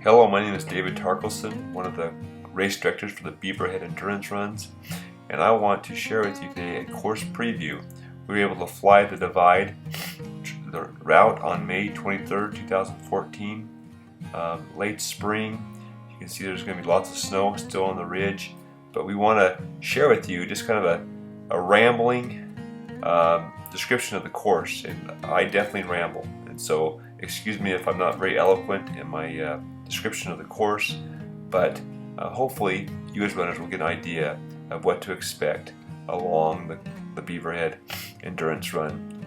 Hello, my name is David Tarkelson, one of the race directors for the Beaverhead endurance runs, and I want to share with you today a course preview. We were able to fly the divide, the route on May 23rd, 2014, late spring. You can see there's going to be lots of snow still on the ridge, but we want to share with you just kind of a rambling description of the course, and I definitely ramble, and so excuse me if I'm not very eloquent in my description of the course, but hopefully you as runners will get an idea of what to expect along the Beaverhead endurance run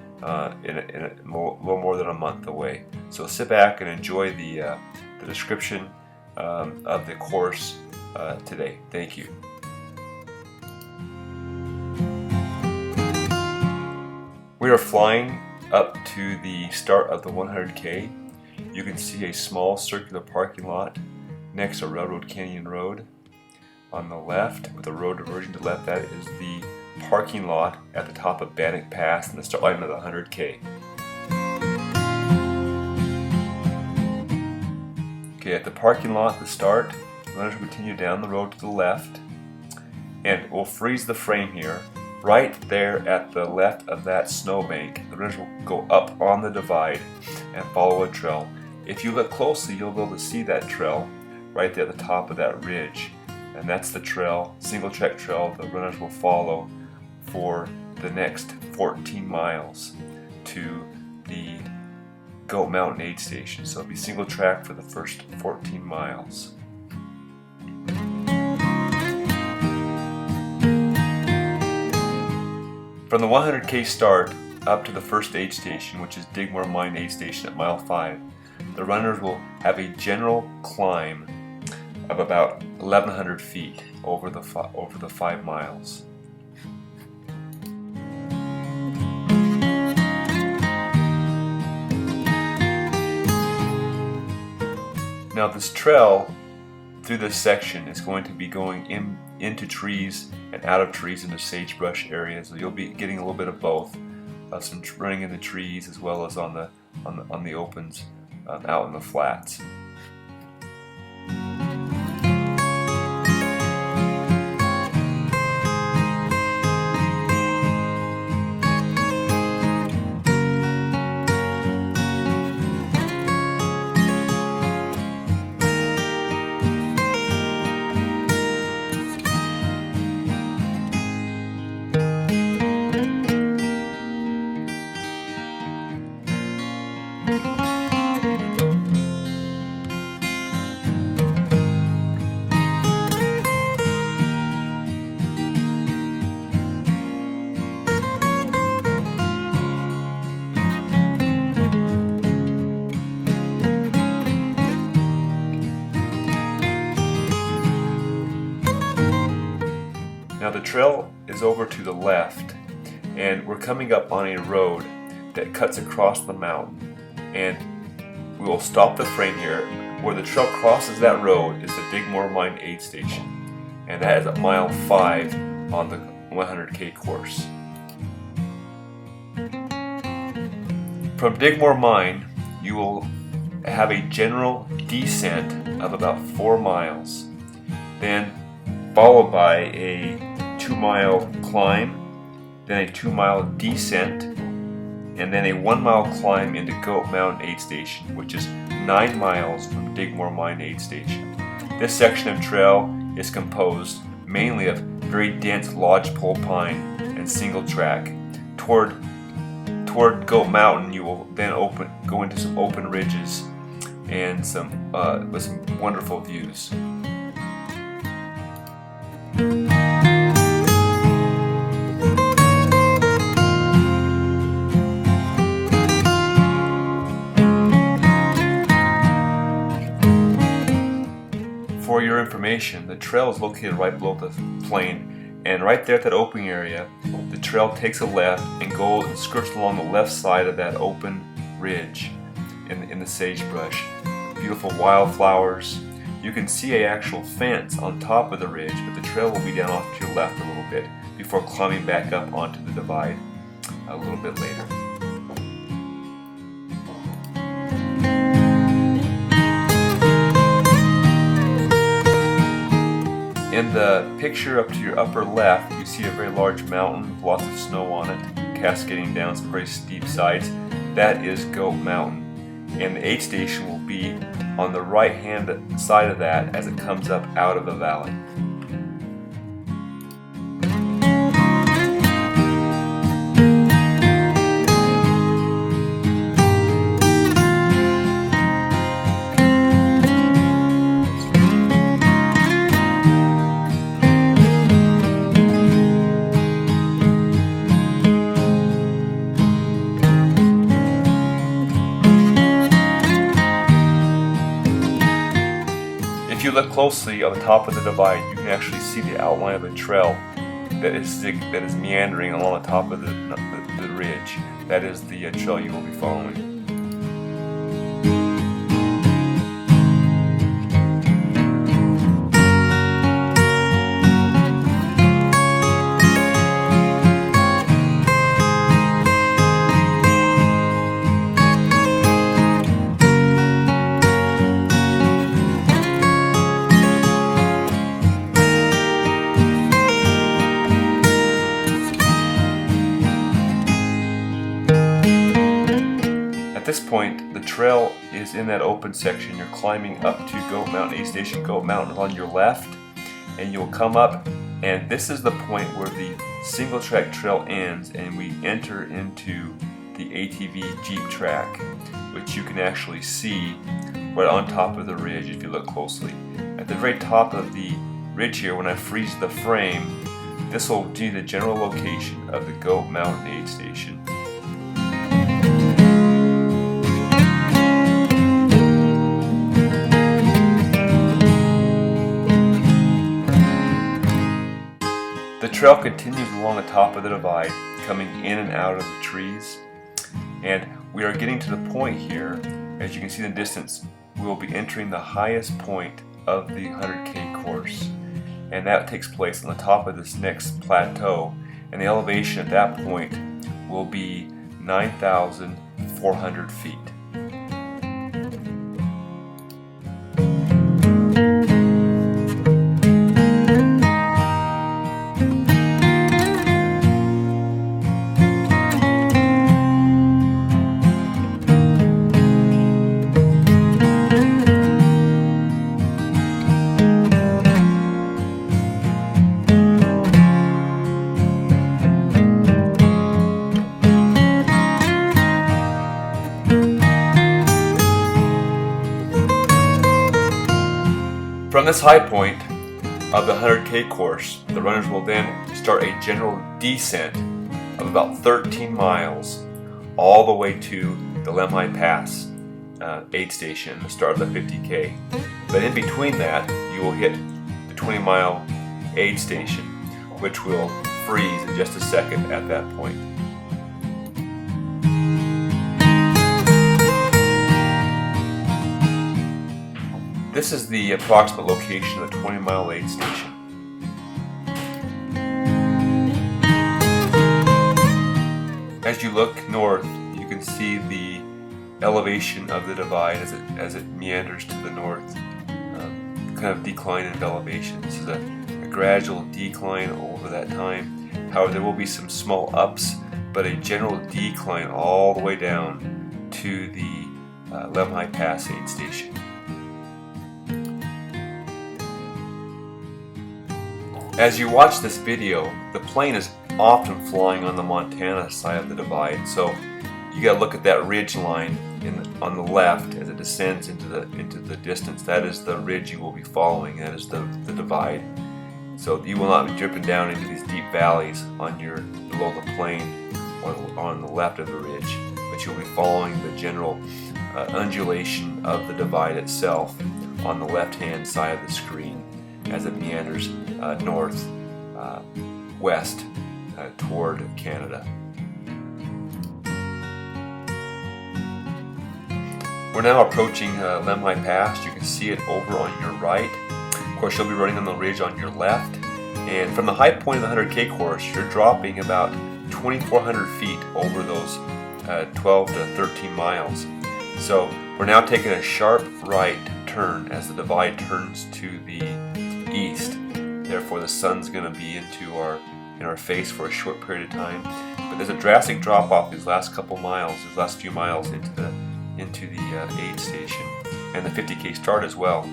in a little more than a month away. So sit back and enjoy the description of the course today. Thank you. We are flying up to the start of the 100K. You can see a small circular parking lot next to Railroad Canyon Road. On the left, with the road diverging to the left, that is the parking lot at the top of Lemhi Pass and the start line of the 100K. Okay, at the parking lot at the start, runners will continue down the road to the left, and we'll freeze the frame here. Right there at the left of that snowbank, the runners will go up on the divide and follow a trail. If you look closely, you'll be able to see that trail right there at the top of that ridge. And that's the trail, single track trail, the runners will follow for the next 14 miles to the Goat Mountain aid station. So it'll be single track for the first 14 miles. From the 100K start up to the first aid station, which is Digmore Mine aid station at mile 5, the runners will have a general climb of about 1,100 feet over the 5 miles. Now this trail through this section is going to be going into trees and out of trees into sagebrush areas, so you'll be getting a little bit of both, some running in the trees as well as on the opens out in the flats. Now the trail is over to the left, and we're coming up on a road that cuts across the mountain, and we will stop the frame here. Where the trail crosses that road is the Digmore Mine aid station, and that is at mile 5 on the 100K course. From Digmore Mine, you will have a general descent of about 4 miles, then followed by a 2-mile climb, then a 2-mile descent, and then a 1-mile climb into Goat Mountain aid station, which is 9 miles from Digmore Mine aid station. This section of trail is composed mainly of very dense lodgepole pine and single track. Toward Goat Mountain, you will then go into some open ridges and with some wonderful views. For your information, the trail is located right below the plane, and right there at that opening area, the trail takes a left and goes and skirts along the left side of that open ridge in the sagebrush. Beautiful wildflowers. You can see an actual fence on top of the ridge, but the trail will be down off to your left a little bit before climbing back up onto the divide a little bit later. In the picture up to your upper left, you see a very large mountain with lots of snow on it, cascading down some very steep sides. That is Goat Mountain. And the aid station will be on the right hand side of that as it comes up out of the valley. If you look closely on the top of the divide, you can actually see the outline of a trail that is meandering along the top of the ridge. That is the trail you will be following. At this point, the trail is in that open section. You're climbing up to Goat Mountain, aid station Goat Mountain on your left, and you'll come up, and this is the point where the single track trail ends and we enter into the ATV Jeep track, which you can actually see right on top of the ridge if you look closely. At the very top of the ridge here, when I freeze the frame, this will be the general location of the Goat Mountain aid station. The trail continues along the top of the divide, coming in and out of the trees, and we are getting to the point here. As you can see in the distance, we will be entering the highest point of the 100K course, and that takes place on the top of this next plateau, and the elevation at that point will be 9,400 feet. From this high point of the 100K course, the runners will then start a general descent of about 13 miles all the way to the Lemhi Pass aid station, the start of the 50K. But in between that, you will hit the 20-mile aid station, which will freeze in just a second at that point. This is the approximate location of the 20-mile aid station. As you look north, you can see the elevation of the divide as it meanders to the north, kind of decline in elevation. This is a gradual decline over that time. However, there will be some small ups, but a general decline all the way down to the Lemhi Pass aid station. As you watch this video, the plane is often flying on the Montana side of the divide, so you got to look at that ridge line on the left as it descends into the distance. That is the ridge you will be following. That is the divide. So you will not be dripping down into these deep valleys below the plane or on the left of the ridge, but you'll be following the general undulation of the divide itself on the left-hand side of the screen as it meanders north west toward Canada. We're now approaching Lemhi Pass. You can see it over on your right. Of course, you'll be running on the ridge on your left. And from the high point of the 100K course, you're dropping about 2,400 feet over those 12 to 13 miles. So we're now taking a sharp right turn as the divide turns to the east. therefore the sun's going to be in our face for a short period of time. But there's a drastic drop off these last few miles into the aid station, and the 50K start as well.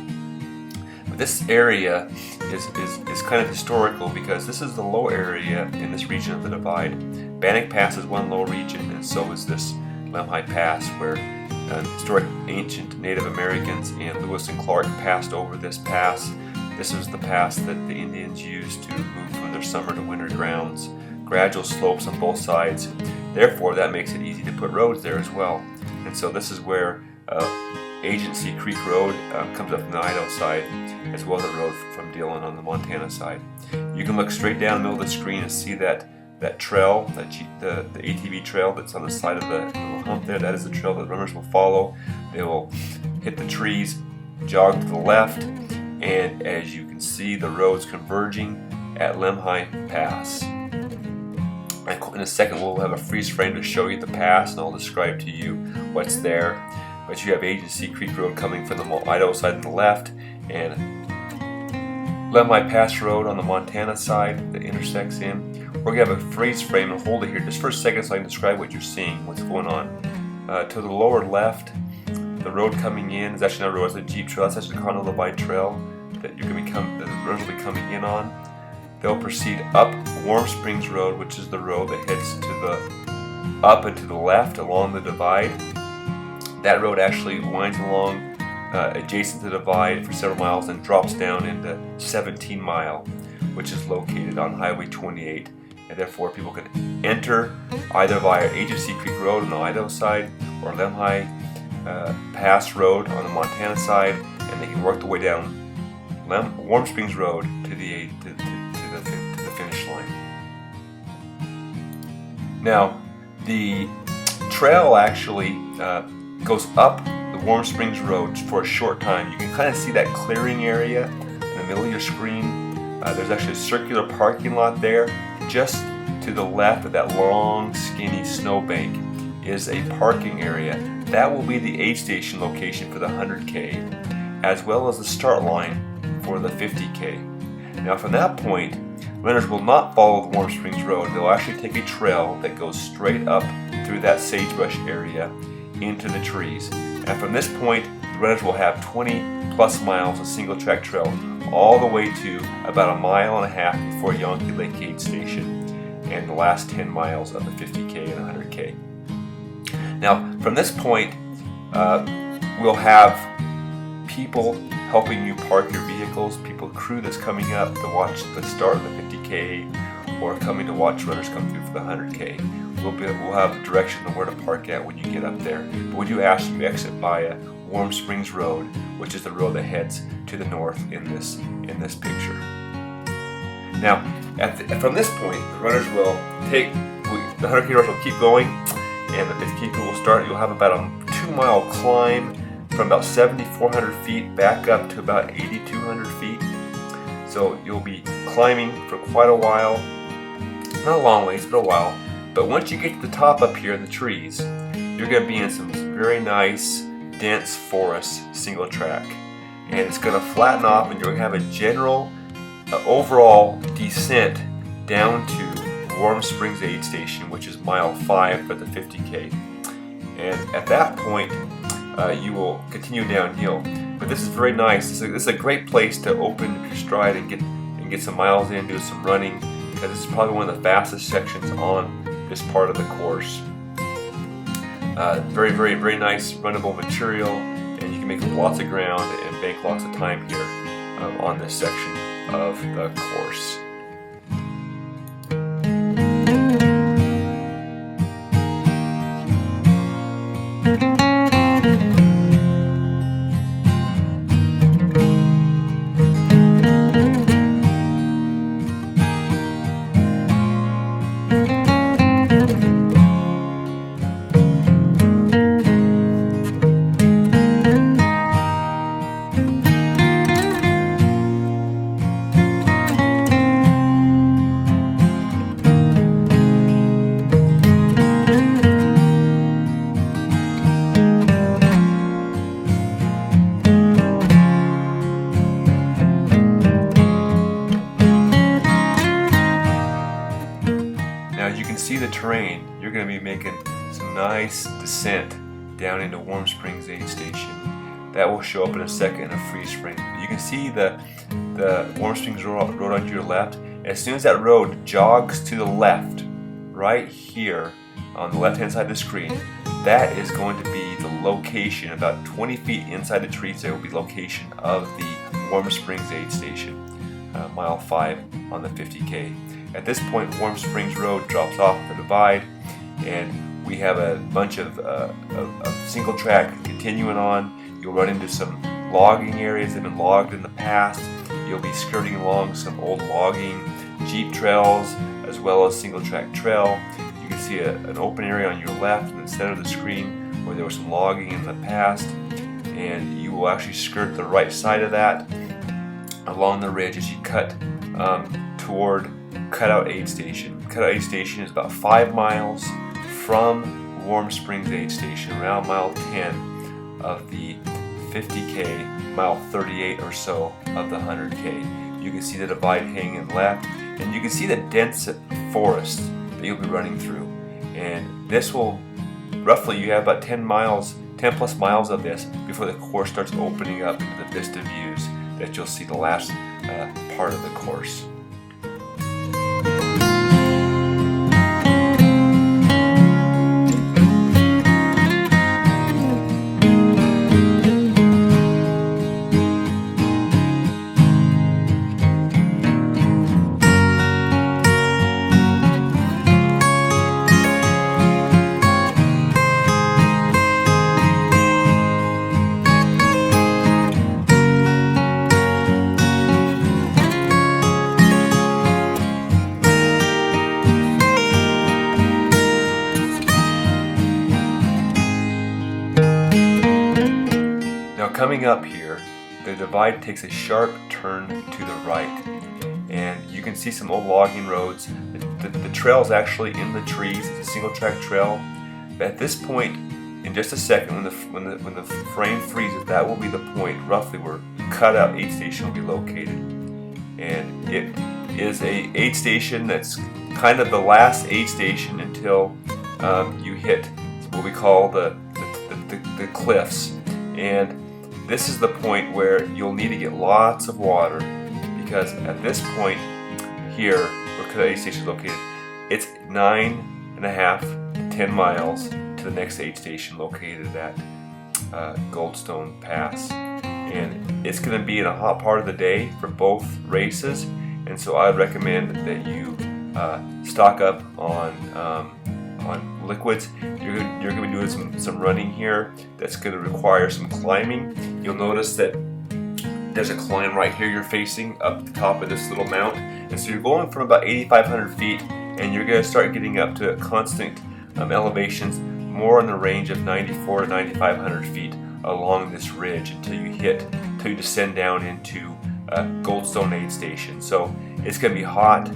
But this area is kind of historical because this is the low area in this region of the divide. Bannock Pass is one low region, and so is this Lemhi Pass, where historic ancient Native Americans and Lewis and Clark passed over this pass. This is the pass that the Indians used to move from their summer to winter grounds. Gradual slopes on both sides. Therefore, that makes it easy to put roads there as well. And so this is where Agency Creek Road comes up from the Idaho side, as well as the road from Dillon on the Montana side. You can look straight down the middle of the screen and see that trail, the ATV trail that's on the side of the little hump there. That is the trail that runners will follow. They will hit the trees, jog to the left, and as you can see, the roads converging at Lemhi Pass. In a second, we'll have a freeze frame to show you the pass, and I'll describe to you what's there. But you have Agency Creek Road coming from the Idaho side on the left, and Lemhi Pass Road on the Montana side that intersects in. We're going to have a freeze frame and hold it here just for a second so I can describe what you're seeing, what's going on. To the lower left, the road coming in is actually not a road, it's a Jeep trail. That's actually the Continental Divide Trail that the road will be coming in on. They'll proceed up Warm Springs Road, which is the road that heads up and to the left along the divide. That road actually winds along adjacent to the divide for several miles and drops down into 17 Mile, which is located on Highway 28. And therefore people can enter either via Agency Creek Road on the Idaho side or Lemhi Pass Road on the Montana side, and they can work their way down Warm Springs Road to the finish line. Now, the trail actually goes up the Warm Springs Road for a short time. You can kind of see that clearing area in the middle of your screen. There's actually a circular parking lot there. Just to the left of that long, skinny snowbank is a parking area. That will be the aid station location for the 100K, as well as the start line for the 50K. Now from that point, runners will not follow the Warm Springs Road. They'll actually take a trail that goes straight up through that sagebrush area into the trees. And from this point, the runners will have 20 plus miles of single track trail all the way to about 1.5 miles before Yonke Lake Aid Station, and the last 10 miles of the 50K and 100K. Now, from this point, we'll have people helping you park your vehicles, crew that's coming up to watch the start of the 50K or coming to watch runners come through for the 100K. We'll have direction on where to park at when you get up there. But we do ask you exit via Warm Springs Road, which is the road that heads to the north in this picture. Now, from this point, the runners will the 100K runners will keep going, and the 50K will start. You'll have about a 2-mile climb from about 7,400 feet back up to about 8,200 feet. So you'll be climbing for quite a while, not a long ways, but a while. But once you get to the top up here in the trees, you're going to be in some very nice, dense forest single track. And it's going to flatten off, and you're going to have a general overall descent down to Warm Springs Aid Station, which is mile 5 for the 50K. And at that point, you will continue downhill. But this is very nice. This is a great place to open your stride and get some miles in, do some running, because this is probably one of the fastest sections on this part of the course. Very, very, very nice runnable material, and you can make lots of ground and bank lots of time here on this section of the course. you're going to be making some nice descent down into Warm Springs aid station. That will show up in a second in a freeze frame. You can see the Warm Springs road on your left. As soon as that road jogs to the left, right here on the left hand side of the screen, that is going to be the location, about 20 feet inside the trees. There will be location of the Warm Springs aid station, mile 5 on the 50K. At this point, Warm Springs Road drops off the divide, and we have a bunch of single track continuing on. You'll run into some logging areas that have been logged in the past. You'll be skirting along some old logging jeep trails as well as single track trail. You can see an open area on your left in the center of the screen where there was some logging in the past, and you will actually skirt the right side of that along the ridge as you cut toward Cutout Aid Station. Cutout Aid Station is about 5 miles from Warm Springs Aid Station, around mile 10 of the 50K, mile 38 or so of the 100K. You can see the divide hanging left, and you can see the dense forest that you'll be running through. And this will, roughly, you have about 10 plus miles of this before the course starts opening up into the vista views that you'll see the last part of the course. Coming up here, the divide takes a sharp turn to the right, and you can see some old logging roads. The trail is actually in the trees. It's a single track trail. But at this point, in just a second, when the frame freezes, that will be the point roughly where Cutout Aid Station will be located. And it is a aid station that's kind of the last aid station until you hit what we call the cliffs. And this is the point where you'll need to get lots of water, because at this point here, where Cutout Aid Station is located, it's 9.5 to 10 miles to the next aid station located at Goldstone Pass. And it's going to be in a hot part of the day for both races, and so I would recommend that you stock up on liquids. You're going to be doing some running here that's going to require some climbing. You'll notice that there's a climb right here you're facing up the top of this little mount, and so you're going from about 8,500 feet, and you're going to start getting up to constant elevations more in the range of 9,400 to 9,500 feet along this ridge until you descend down into Goldstone Aid Station. So it's going to be hot.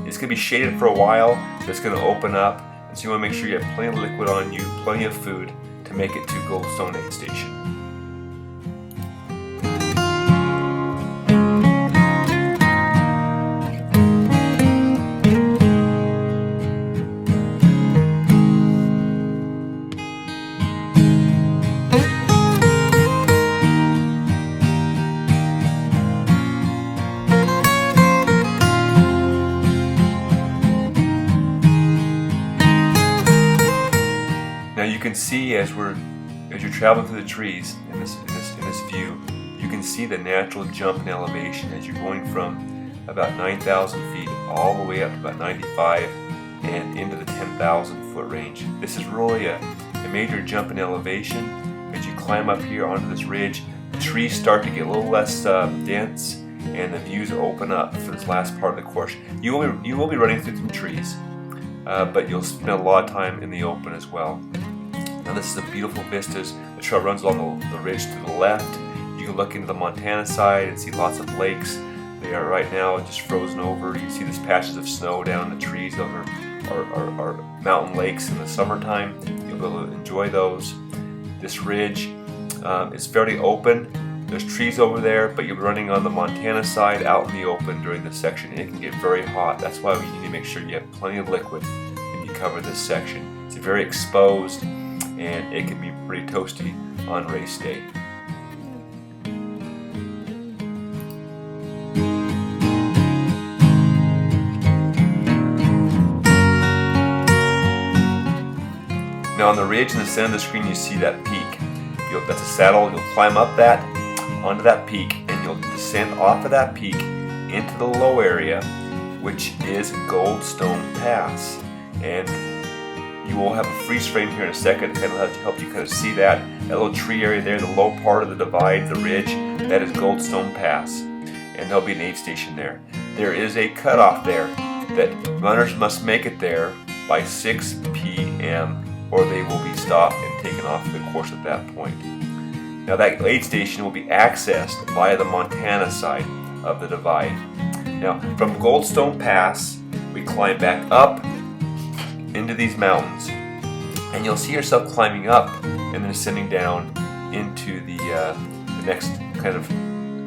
It's going to be shaded for a while, but it's going to open up. And so you want to make sure you have plenty of liquid on you, plenty of food to make it to Goldstone Aid Station. Now you can see as you're traveling through the trees in this view, you can see the natural jump in elevation as you're going from about 9,000 feet all the way up to about 95 and into the 10,000 foot range. This is really a major jump in elevation. As you climb up here onto this ridge, the trees start to get a little less dense, and the views open up for this last part of the course. You will be running through some trees, but you'll spend a lot of time in the open as well. Now this is a beautiful vistas. The trail runs along the ridge to the left. You can look into the Montana side and see lots of lakes. They are right now just frozen over. You can see these patches of snow down in the trees. Those are mountain lakes in the summertime. You'll be able to enjoy those. This ridge is fairly open. There's trees over there, but you'll be running on the Montana side out in the open during this section, and it can get very hot. That's why you need to make sure you have plenty of liquid when you cover this section. It's very exposed, and it can be pretty toasty on race day. Now on the ridge in the center of the screen, you see that peak. That's a saddle. You'll climb up that onto that peak, and you'll descend off of that peak into the low area, which is Goldstone Pass. And you will have a freeze frame here in a second to kind of help you kind of see that little tree area there, the low part of the divide, the ridge. That is Goldstone Pass, and there'll be an aid station there. There is a cutoff there that runners must make it there by 6 p.m. or they will be stopped and taken off the course at that point. Now that aid station will be accessed via the Montana side of the divide. Now from Goldstone Pass, we climb back up into these mountains, and you'll see yourself climbing up and then descending down into the next kind of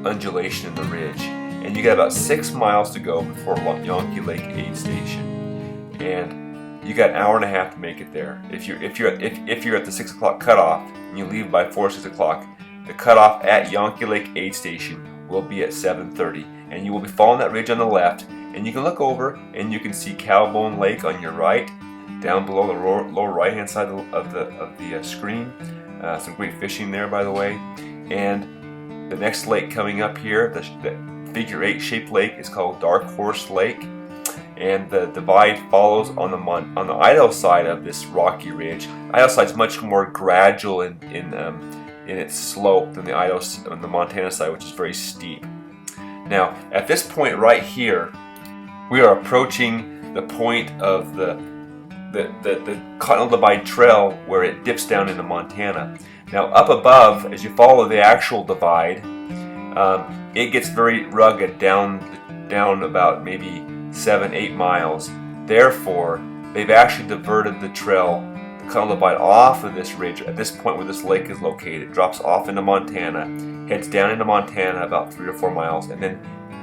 undulation in the ridge. And you got about 6 miles to go before Yonke Lake aid station, and you got an hour and a half to make it there. If you're at the 6 o'clock cutoff and you leave by 4 or 6 o'clock, the cutoff at Yonke Lake aid station will be at 7:30, and you will be following that ridge on the left. And you can look over and you can see Cowbone Lake on your right, down below the lower right-hand side of the screen. Some great fishing there, by the way. And the next lake coming up here, the figure 8 shaped lake, is called Dark Horse Lake. And the divide follows on the Idaho side of this rocky ridge. The Idaho side is much more gradual in its slope than the Montana side, which is very steep. Now, at this point right here, we are approaching the point of the Continental Divide Trail where it dips down into Montana. Now, up above, as you follow the actual divide, it gets very rugged down about maybe 7-8 miles. Therefore, they've actually diverted the trail, the Continental Divide, off of this ridge at this point where this lake is located. It drops off into Montana, heads down into Montana about 3 or 4 miles, and then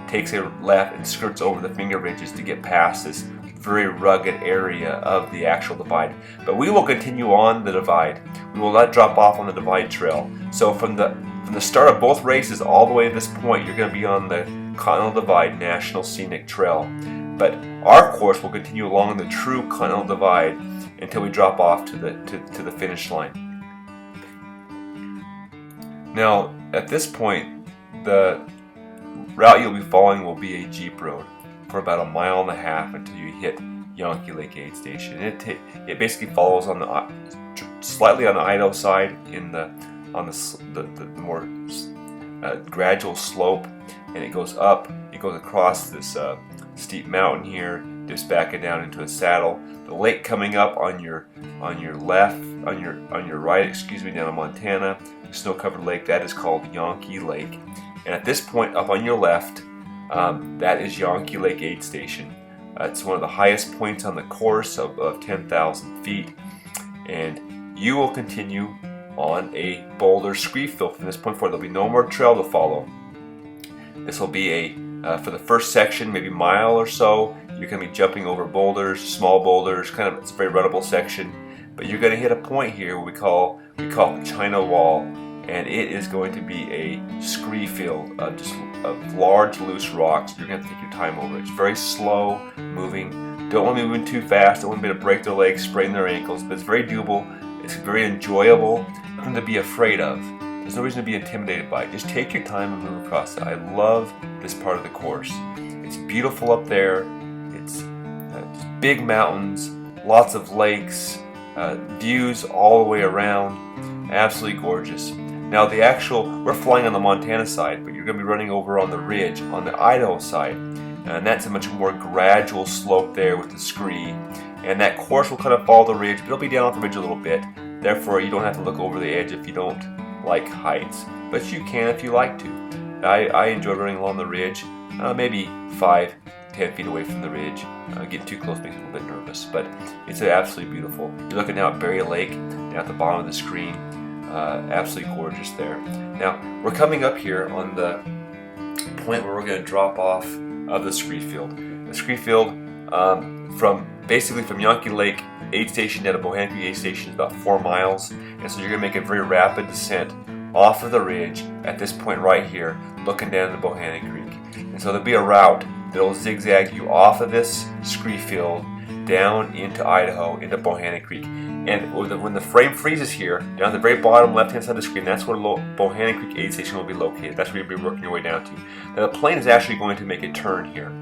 takes a left and skirts over the finger ridges to get past this very rugged area of the actual divide. But we will continue on the divide. We will not drop off on the divide trail. So from the start of both races all the way to this point, you're going to be on the Continental Divide National Scenic Trail. But our course will continue along the true Continental Divide until we drop off to the finish line. Now, at this point, the route you'll be following will be a jeep road for about 1.5 miles until you hit Yonke Lake aid station. It basically follows on slightly on the Idaho side on the more gradual slope, and it goes up. It goes across this steep mountain here, dips back and down into a saddle. The lake coming up on your left, on your right, excuse me, down in Montana, the snow-covered lake, that is called Yonke Lake. And at this point, up on your left, that is Yonke Lake aid station. It's one of the highest points on the course of 10,000 feet, and you will continue on a boulder scree field from this point forward. There'll be no more trail to follow. This will be for the first section, maybe a mile or so, you're going to be jumping over boulders, small boulders, it's a very runnable section. But you're going to hit a point here where we call the China Wall, and it is going to be a scree field of large loose rocks. You're going to take your time over it. It's very slow moving. Don't want to be moving too fast. Don't want to break their legs, sprain their ankles. But it's very doable. It's very enjoyable. Nothing to be afraid of. There's no reason to be intimidated by it. Just take your time and move across it. I love this part of the course. It's beautiful up there. It's big mountains, lots of lakes, views all the way around. Absolutely gorgeous. Now we're flying on the Montana side, but you're going to be running over on the ridge on the Idaho side. And that's a much more gradual slope there with the scree. And that course will kind of follow the ridge, but it'll be down off the ridge a little bit. Therefore, you don't have to look over the edge if you don't like heights. But you can if you like to. I enjoy running along the ridge, maybe 5-10 feet away from the ridge. Getting too close makes me a little bit nervous, but it's absolutely beautiful. You're looking now at Berry Lake, down at the bottom of the screen. Absolutely gorgeous there. Now, we're coming up here on the point where we're going to drop off of the scree field. The scree field, from basically from Yankee Lake aid station down to Bohannon Creek aid station is about 4 miles, and so you're going to make a very rapid descent off of the ridge at this point right here, looking down into Bohannon Creek. And so there'll be a route that'll zigzag you off of this scree field down into Idaho, into Bohannon Creek. And when the frame freezes here, down at the very bottom left-hand side of the screen, that's where Bohannon Creek aid station will be located. That's where you'll be working your way down to. Now the plane is actually going to make a turn here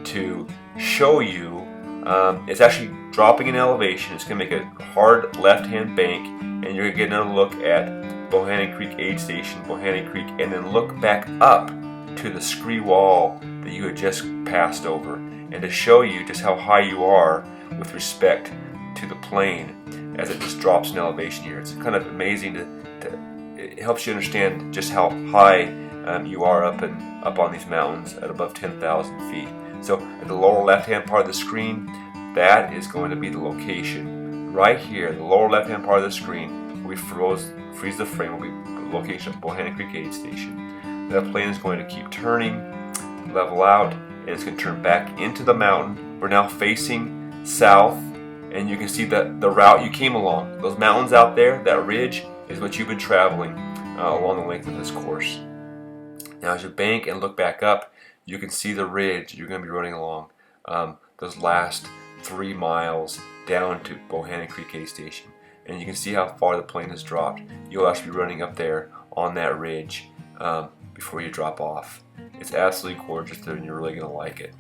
to show you. It's actually dropping in elevation. It's going to make a hard left-hand bank, and you're going to get another look at Bohannon Creek aid station, Bohannon Creek, and then look back up to the scree wall that you had just passed over, and to show you just how high you are with respect to the plane as it just drops in elevation here. It's kind of amazing it helps you understand just how high you are up on these mountains at above 10,000 feet. So at the lower left-hand part of the screen, that is going to be the location. Right here, the lower left-hand part of the screen, we freeze the frame, will be the location of Bohannon Creek aid station. That plane is going to keep turning, level out, and it's going to turn back into the mountain. We're now facing south, and you can see the route you came along. Those mountains out there, that ridge, is what you've been traveling along the length of this course. Now as you bank and look back up, you can see the ridge you're going to be running along those last 3 miles down to Bohannon Creek aid station. And you can see how far the plane has dropped. You'll actually be running up there on that ridge before you drop off. It's absolutely gorgeous and you're really going to like it.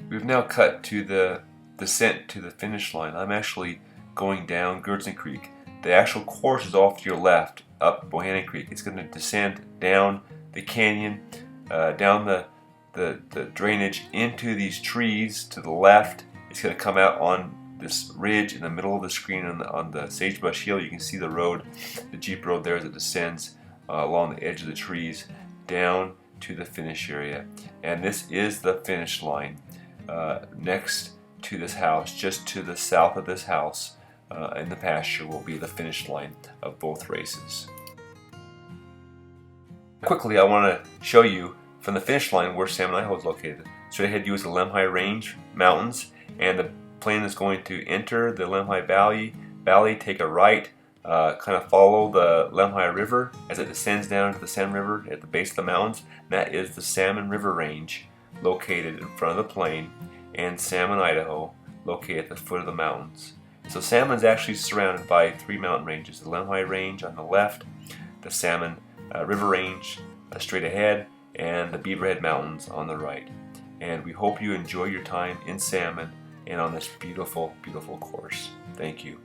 We've now cut to the descent to the finish line. I'm actually going down Goldstone Creek. The actual course is off to your left, up Bohannon Creek. It's going to descend down the canyon, down the drainage into these trees to the left. It's going to come out on this ridge in the middle of the screen on the sagebrush hill. You can see the road, the Jeep road there as it descends along the edge of the trees down to the finish area. And this is the finish line. Next to this house, just to the south of this house in the pasture, will be the finish line of both races. Quickly, I want to show you from the finish line where Salmon, Idaho is located. Straight ahead you is the Lemhi Range Mountains, and the plane is going to enter the Lemhi Valley, take a right, kind of follow the Lemhi River as it descends down to the Salmon River at the base of the mountains. And that is the Salmon River Range located in front of the plane, and Salmon, Idaho, located at the foot of the mountains. So Salmon is actually surrounded by 3 mountain ranges: the Lemhi Range on the left, the Salmon River Range straight ahead, and the Beaverhead Mountains on the right. And we hope you enjoy your time in Salmon and on this beautiful, beautiful course. Thank you.